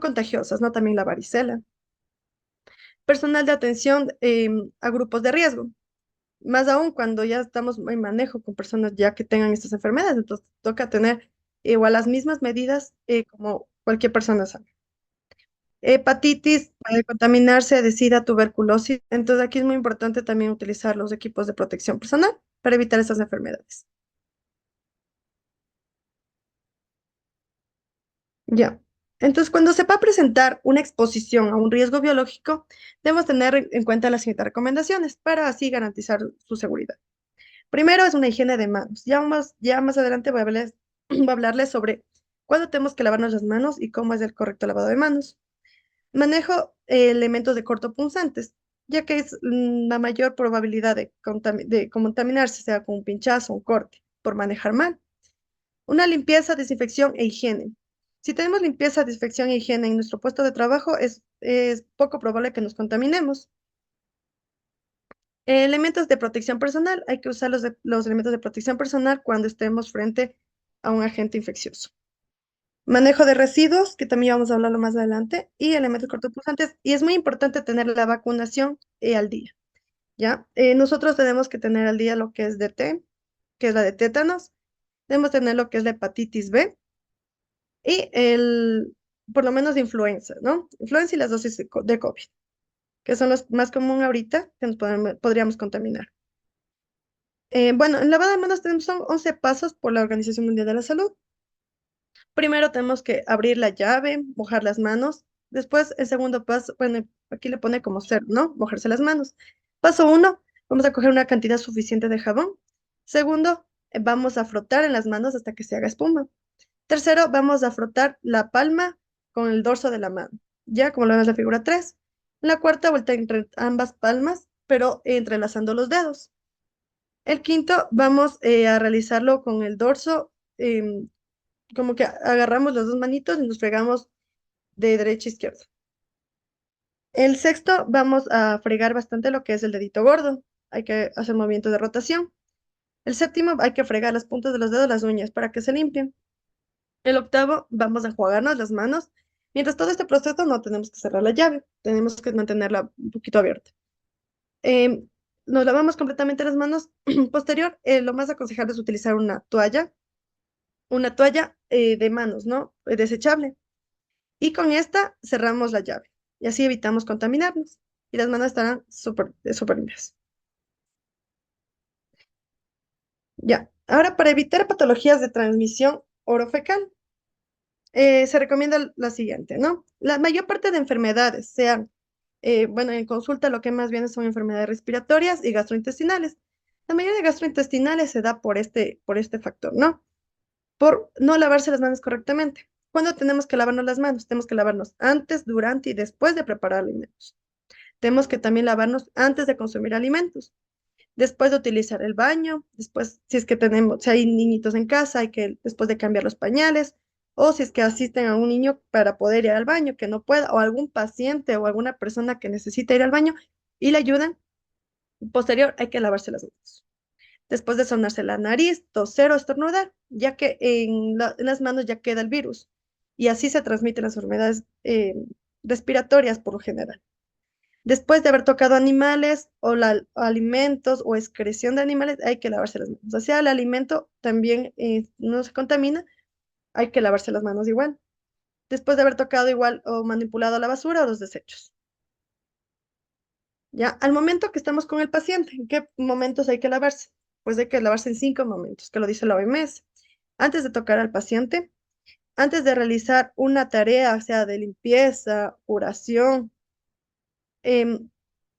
contagiosas, ¿no? También la varicela. Personal de atención a grupos de riesgo, más aún cuando ya estamos en manejo con personas ya que tengan estas enfermedades, entonces toca tener igual las mismas medidas como cualquier persona sana. Hepatitis, puede contaminarse de SIDA, tuberculosis, entonces aquí es muy importante también utilizar los equipos de protección personal para evitar estas enfermedades. Ya. Entonces, cuando se va a presentar una exposición a un riesgo biológico, debemos tener en cuenta las siguientes recomendaciones para así garantizar su seguridad. Primero es una higiene de manos. Ya más adelante voy a hablarles sobre cuándo tenemos que lavarnos las manos y cómo es el correcto lavado de manos. Manejo elementos de cortopunzantes, ya que es la mayor probabilidad de contaminarse, sea con un pinchazo, un corte, por manejar mal. Una limpieza, desinfección e higiene. Si tenemos limpieza, desinfección e higiene en nuestro puesto de trabajo, es poco probable que nos contaminemos. Elementos de protección personal. Hay que usar los elementos de protección personal cuando estemos frente a un agente infeccioso. Manejo de residuos, que también vamos a hablarlo más adelante, y elementos cortopunzantes. Y es muy importante tener la vacunación al día, ¿ya? Nosotros tenemos que tener al día lo que es DT, que es la de tétanos. Debemos tener lo que es la hepatitis B y por lo menos de influenza, ¿no? Influenza y las dosis de COVID, que son los más comunes ahorita que podríamos contaminar. Bueno, en lavado de manos son 11 pasos por la Organización Mundial de la Salud. Primero tenemos que abrir la llave, mojar las manos. Después, el segundo paso, bueno, aquí le pone como ser, ¿no? Mojarse las manos. Paso 1, vamos a coger una cantidad suficiente de jabón. Segundo, vamos a frotar en las manos hasta que se haga espuma. Tercero, vamos a frotar la palma con el dorso de la mano, ya como lo vemos en la figura 3. La cuarta, vuelta entre ambas palmas, pero entrelazando los dedos. El quinto, vamos a realizarlo con el dorso, como que agarramos las dos manitos y nos fregamos de derecha a izquierda. El sexto, vamos a fregar bastante lo que es el dedito gordo. Hay que hacer movimientos de rotación. El séptimo, hay que fregar las puntas de los dedos, las uñas, para que se limpien. El octavo, vamos a enjuagarnos las manos. Mientras todo este proceso, no tenemos que cerrar la llave. Tenemos que mantenerla un poquito abierta. Nos lavamos completamente las manos. Posterior, lo más aconsejable es utilizar una toalla de manos, ¿no? Desechable. Y con esta cerramos la llave. Y así evitamos contaminarnos. Y las manos estarán súper limpias. Ya. Ahora, para evitar patologías de transmisión orofecal, se recomienda la siguiente, ¿no? La mayor parte de enfermedades, sean, bueno, en consulta lo que más viene son enfermedades respiratorias y gastrointestinales. La mayoría de gastrointestinales se da por este factor, ¿no? Por no lavarse las manos correctamente. ¿Cuándo tenemos que lavarnos las manos? Tenemos que lavarnos antes, durante y después de preparar alimentos. Tenemos que también lavarnos antes de consumir alimentos. Después de utilizar el baño, después, si es que si hay niñitos en casa, hay que, después de cambiar los pañales, o si es que asisten a un niño para poder ir al baño, que no pueda, o algún paciente o alguna persona que necesita ir al baño y le ayudan, posterior hay que lavarse las manos. Después de sonarse la nariz, toser o estornudar, ya que en las manos ya queda el virus, y así se transmiten las enfermedades respiratorias por lo general. Después de haber tocado animales o alimentos o excreción de animales, hay que lavarse las manos. O sea, el alimento también no se contamina, hay que lavarse las manos igual. Después de haber tocado igual o manipulado la basura o los desechos. Ya, al momento que estamos con el paciente, ¿en qué momentos hay que lavarse? Pues hay que lavarse en 5 momentos, que lo dice la OMS. Antes de tocar al paciente, antes de realizar una tarea, sea de limpieza, curación,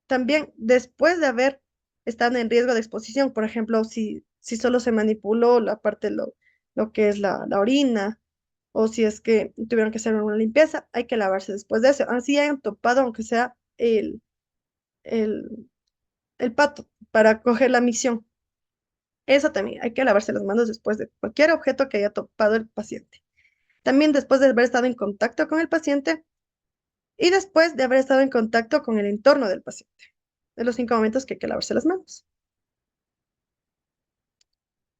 también después de haber estado en riesgo de exposición, por ejemplo, si solo se manipuló la parte, lo que es la orina, o si es que tuvieron que hacer una limpieza, hay que lavarse después de eso. Así hayan topado, aunque sea el, el pato, para coger la micción. Eso también, hay que lavarse las manos después de cualquier objeto que haya topado el paciente. También después de haber estado en contacto con el paciente y después de haber estado en contacto con el entorno del paciente. De los 5 momentos que hay que lavarse las manos.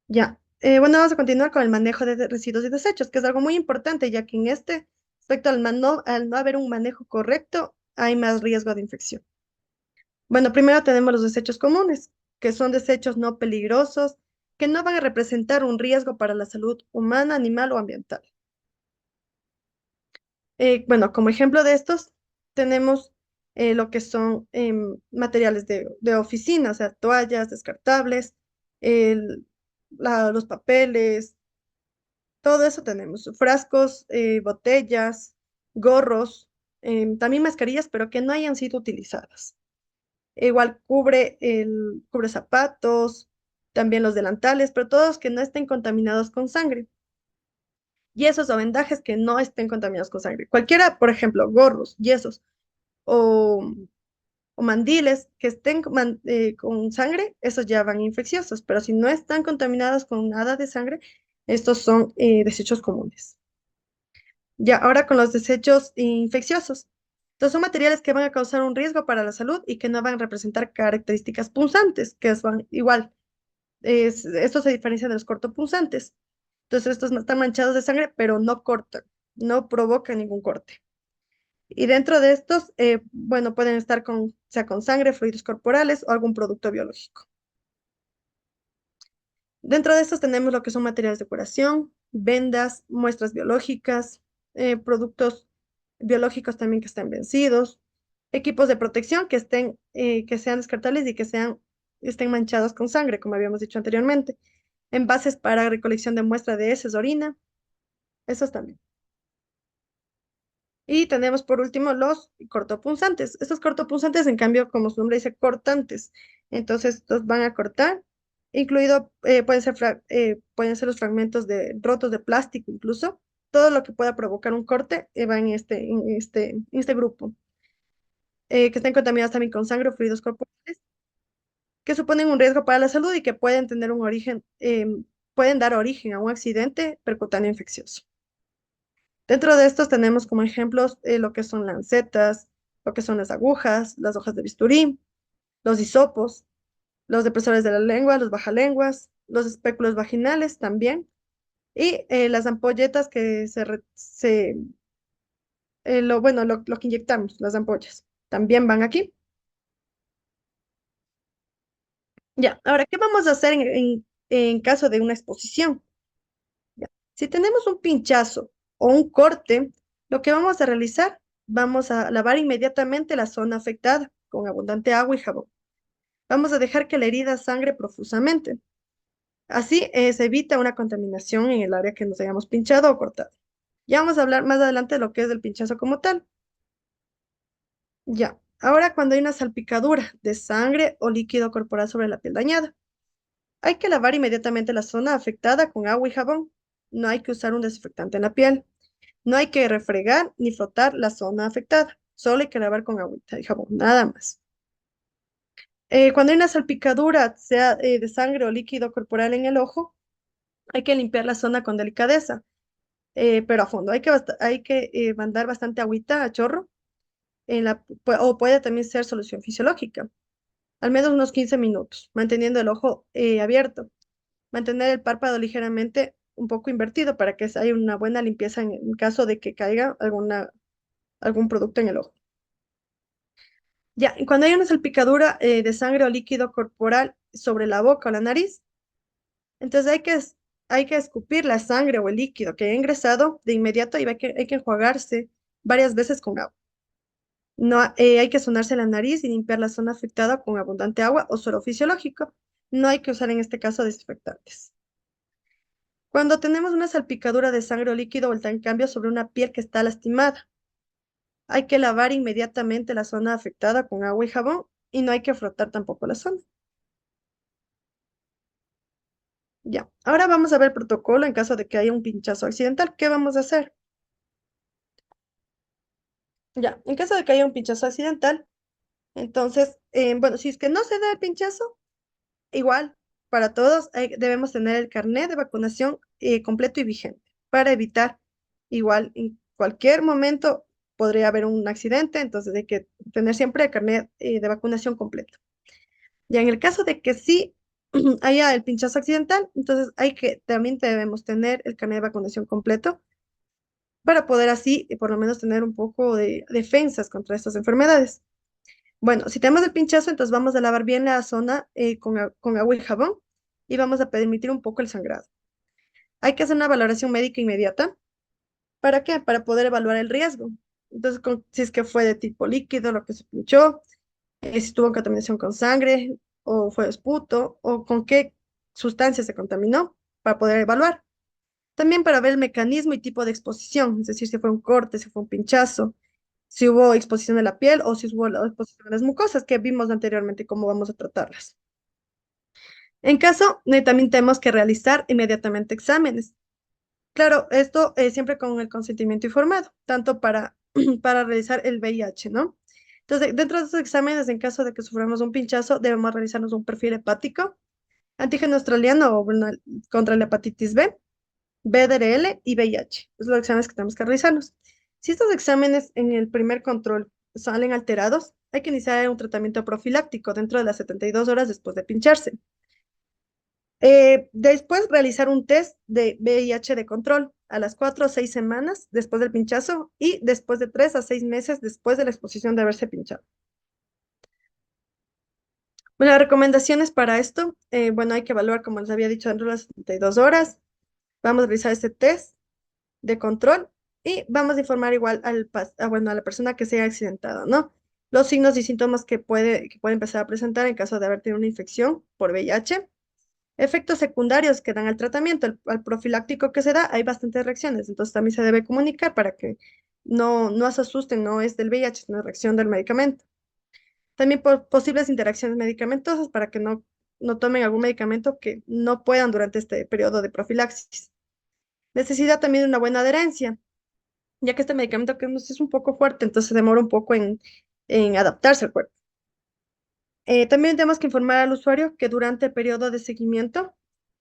Ya. Bueno, vamos a continuar con el manejo de residuos y desechos, que es algo muy importante, ya que en este aspecto, al no haber un manejo correcto, hay más riesgo de infección. Bueno, primero tenemos los desechos comunes, que son desechos no peligrosos, que no van a representar un riesgo para la salud humana, animal o ambiental. Bueno, como ejemplo de estos, tenemos lo que son materiales de oficina, o sea, toallas descartables, los papeles, todo eso tenemos, frascos, botellas, gorros, también mascarillas, pero que no hayan sido utilizadas. Igual cubre zapatos, también los delantales, pero todos que no estén contaminados con sangre. Yesos o vendajes que no estén contaminados con sangre. Cualquiera, por ejemplo, gorros, yesos o, o mandiles que estén con sangre, esos ya van infecciosos, pero si no están contaminados con nada de sangre, estos son desechos comunes. Ya, ahora con los desechos infecciosos. Entonces son materiales que van a causar un riesgo para la salud y que no van a representar características punzantes, que van igual. Esto se diferencia de los cortopunzantes. Entonces estos no están manchados de sangre, pero no cortan, no provocan ningún corte. Y dentro de estos, bueno, pueden estar sea con sangre, fluidos corporales o algún producto biológico. Dentro de estos tenemos lo que son materiales de curación, vendas, muestras biológicas, productos biológicos también que estén vencidos, equipos de protección que sean descartables y que estén manchados con sangre, como habíamos dicho anteriormente, envases para recolección de muestra de heces, orina, esos también. Y tenemos por último los cortopunzantes. Estos cortopunzantes, en cambio, como su nombre dice, cortantes. Entonces, estos van a cortar, incluido, pueden ser los fragmentos rotos de plástico incluso. Todo lo que pueda provocar un corte va en este grupo. Que estén contaminados también con sangre o fluidos corporales, que suponen un riesgo para la salud y que pueden tener un origen, pueden dar origen a un accidente percutáneo infeccioso. Dentro de estos tenemos como ejemplos lo que son lancetas, lo que son las agujas, las hojas de bisturí, los hisopos, los depresores de la lengua, los bajalenguas, los espéculos vaginales también, y las ampolletas que lo que inyectamos, las ampollas, también van aquí. Ya, ahora, ¿qué vamos a hacer en caso de una exposición? Ya. Si tenemos un pinchazo o un corte, lo que vamos a realizar, vamos a lavar inmediatamente la zona afectada con abundante agua y jabón. Vamos a dejar que la herida sangre profusamente. Así se evita una contaminación en el área que nos hayamos pinchado o cortado. Ya vamos a hablar más adelante de lo que es el pinchazo como tal. Ya, ahora cuando hay una salpicadura de sangre o líquido corporal sobre la piel dañada, hay que lavar inmediatamente la zona afectada con agua y jabón. No hay que usar un desinfectante en la piel. No hay que refregar ni frotar la zona afectada. Solo hay que lavar con agüita y jabón, nada más. Cuando hay una salpicadura, sea de sangre o líquido corporal en el ojo, hay que limpiar la zona con delicadeza, pero a fondo. Hay que mandar bastante agüita a chorro, o puede también ser solución fisiológica, al menos unos 15 minutos, manteniendo el ojo abierto. Mantener el párpado ligeramente un poco invertido para que haya una buena limpieza en caso de que caiga algún producto en el ojo. Ya, y cuando hay una salpicadura de sangre o líquido corporal sobre la boca o la nariz, entonces hay que escupir la sangre o el líquido que haya ingresado de inmediato y hay que enjuagarse varias veces con agua. No, hay que sonarse la nariz y limpiar la zona afectada con abundante agua o suero fisiológico. No hay que usar en este caso desinfectantes. Cuando tenemos una salpicadura de sangre o líquido o en cambio sobre una piel que está lastimada, hay que lavar inmediatamente la zona afectada con agua y jabón y no hay que frotar tampoco la zona. Ya, ahora vamos a ver el protocolo en caso de que haya un pinchazo accidental. ¿Qué vamos a hacer? Ya, en caso de que haya un pinchazo accidental, entonces, bueno, si es que no se da el pinchazo, igual, para todos debemos tener el carnet de vacunación completo y vigente para evitar, igual, en cualquier momento podría haber un accidente, entonces hay que tener siempre el carnet de vacunación completo. Ya en el caso de que sí haya el pinchazo accidental, entonces también debemos tener el carnet de vacunación completo para poder así, por lo menos, tener un poco de defensas contra estas enfermedades. Bueno, si tenemos el pinchazo, entonces vamos a lavar bien la zona con agua y jabón y vamos a permitir un poco el sangrado. Hay que hacer una valoración médica inmediata. ¿Para qué? Para poder evaluar el riesgo. Entonces, si es que fue de tipo líquido lo que se pinchó, si tuvo contaminación con sangre o fue esputo o con qué sustancia se contaminó para poder evaluar. También para ver el mecanismo y tipo de exposición, es decir, si fue un corte, si fue un pinchazo, si hubo exposición de la piel o si hubo la exposición de las mucosas que vimos anteriormente, cómo vamos a tratarlas. En caso, también tenemos que realizar inmediatamente exámenes. Claro, esto siempre con el consentimiento informado, tanto para realizar el VIH, ¿no? Entonces, dentro de estos exámenes, en caso de que suframos un pinchazo, debemos realizarnos un perfil hepático, antígeno australiano o bueno, contra la hepatitis B, VDRL y VIH. Es los exámenes que tenemos que realizarnos. Si estos exámenes en el primer control salen alterados, hay que iniciar un tratamiento profiláctico dentro de las 72 horas después de pincharse. Después realizar un test de VIH de control a las 4 o 6 semanas después del pinchazo y después de 3 a 6 meses después de la exposición de haberse pinchado. Bueno, las recomendaciones para esto, bueno, hay que evaluar, como les había dicho, dentro de las 72 horas. Vamos a realizar este test de control y vamos a informar igual a la persona que se haya accidentado, ¿no? Los signos y síntomas que puede empezar a presentar en caso de haber tenido una infección por VIH. Efectos secundarios que dan al tratamiento, al profiláctico que se da, hay bastantes reacciones, entonces también se debe comunicar para que no se asusten, no es del VIH, sino reacción del medicamento. También por posibles interacciones medicamentosas para que no tomen algún medicamento que no puedan durante este periodo de profilaxis. Necesidad también de una buena adherencia, ya que este medicamento que es un poco fuerte, entonces demora un poco en adaptarse al cuerpo. También tenemos que informar al usuario que durante el periodo de seguimiento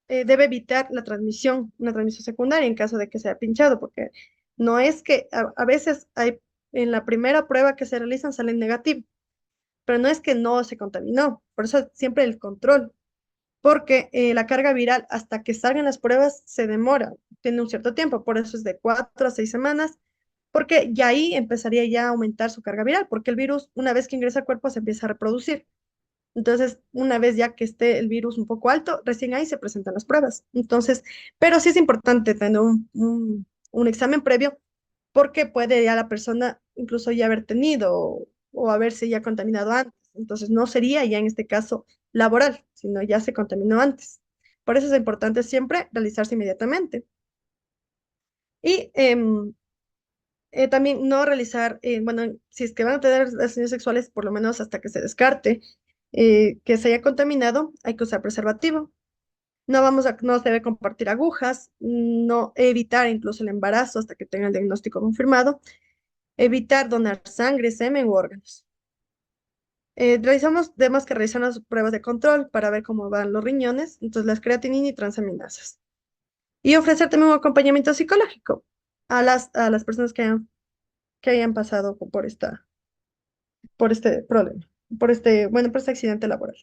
debe evitar una transmisión secundaria en caso de que sea pinchado, porque no es que a veces en la primera prueba que se realizan salen negativos, pero no es que no se contaminó, por eso siempre el control, porque la carga viral hasta que salgan las pruebas se demora, tiene un cierto tiempo, por eso es de 4 a 6 semanas, porque ya ahí empezaría ya a aumentar su carga viral, porque el virus una vez que ingresa al cuerpo se empieza a reproducir. Entonces, una vez ya que esté el virus un poco alto, recién ahí se presentan las pruebas. Entonces, pero sí es importante tener un examen previo porque puede ya la persona incluso ya haber tenido o haberse ya contaminado antes. Entonces, no sería ya en este caso laboral, sino ya se contaminó antes. Por eso es importante siempre realizarse inmediatamente. Y también no realizar, bueno, si es que van a tener relaciones sexuales, por lo menos hasta que se descarte que se haya contaminado, hay que usar preservativo. No se debe compartir agujas, no evitar incluso el embarazo hasta que tenga el diagnóstico confirmado, evitar donar sangre, semen u órganos. Tenemos que realizar unas pruebas de control para ver cómo van los riñones, entonces las creatinina y transaminasas. Y ofrecer también un acompañamiento psicológico a las personas que hayan pasado por este problema, por este accidente laboral.